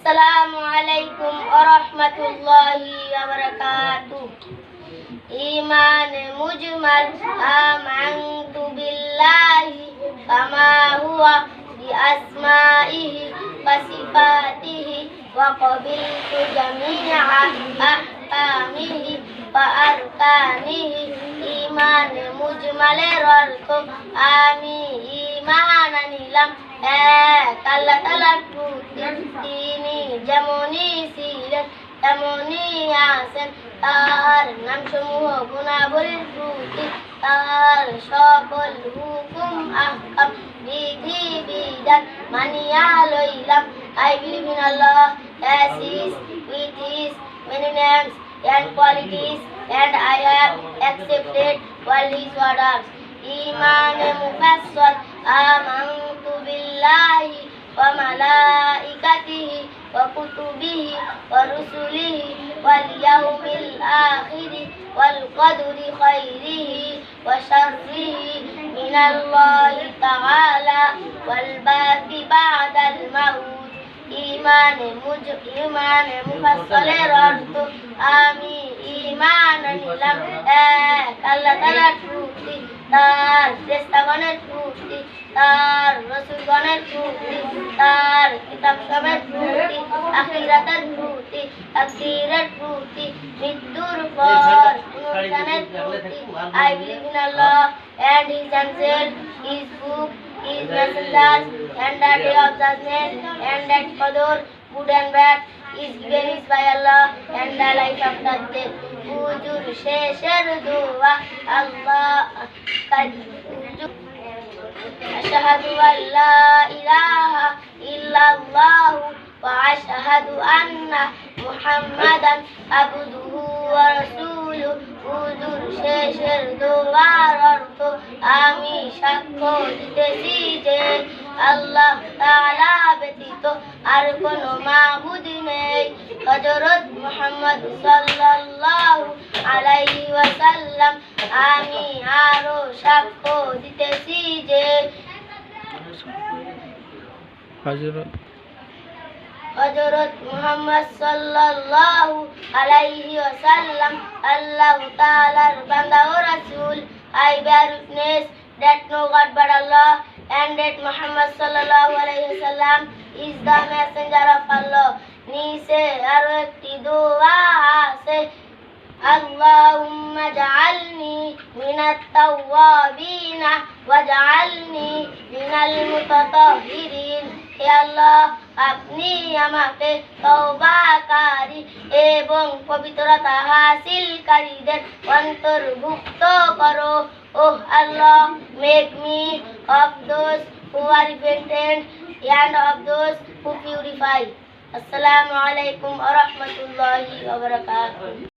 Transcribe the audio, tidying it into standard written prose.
Assalamu alaikum warahmatullahi wabarakatuh. Iman mujmal amantu billahi kama huwa bi asma'ihi wa sifatihi wa qabiltu jami'a ahkamihi wa arkanihi. Iman mujmaler অর্থ আমি ঈমান আনিলাম এক আল্লাহ তাআলার প্রতি, তিনি যেমনই ছিলেন তেমনই আছেন। তার নামসমূহ গুণাবলীর প্রতি তার সকল হুকুম আহকাম বিধি বিধান মানিয়া লইলাম। I believe in Allah as He is with His many names and qualities, and I have accepted all His orders. Iman mufassal amantu billahi wa malaikatihi wa kutubihi wa rusulihi wal yawmil akhiri wal qadri khairihi wa sharrihi minallahi ta'ala wal ba'thi ba'dal maut. ইমানে মুফাসসালের অর্থ আমি ঈমান আনিলাম এক আল্লাহ তাআলার প্রতি, তার ফেরেশতাগণের প্রতি, তার রাসূলগণের প্রতি, তার কিতাবসমূহের প্রতি, আখিরাতের প্রতি, তাকদীরের প্রতি, মৃত্যুর পর পুনরুত্থানের প্রতি। I believe in Allah and His angels, His book, His messengers, and the day of judgment, and that qadar, good and bad, is given is by Allah, and the life after death. Hujur shesher dua Allah ashhadu an la ilaha illallah wa ashhadu anna Muhammadan abduhu wa rasuluhu. হুজুর শেষের দোয়ার অর্থ আমি সাক্ষ্য দিতেছি যে আল্লাহ তাআলা ব্যতীত আর কোনো মাবুদ নেই। হযরত মুহাম্মদ সাল্লাল্লাহু আলাইহি ওয়াসাল্লাম আমি আরো সাক্ষ্য দিতেছি যে হযরত মুহাম্মদ সাল্লাল্লাহু আলাইহি ওয়াসাল্লাম আল্লাহ তাআলার বান্দা ও রাসূল। I bear witness that no God but Allah, and that Muhammad sallallahu alayhi wasallam is the messenger of Allah. নিচে আরো একটি দোয়া আছে, আল্লাহুম্মা জাআলনি মিনাত তাওয়াবিনা ওয়াজআলনি মিনাল মুতাতাহহিরিন। হে আল্লাহ, আপনি আমাকে তওবাকারী এবং পবিত্রতা হাসিলকারীদের অন্তর্ভুক্ত করো। Oh Allah, make me of those who are repentant and of those who purify. Assalamu alaikum wa rahmatullahi wa barakatuh.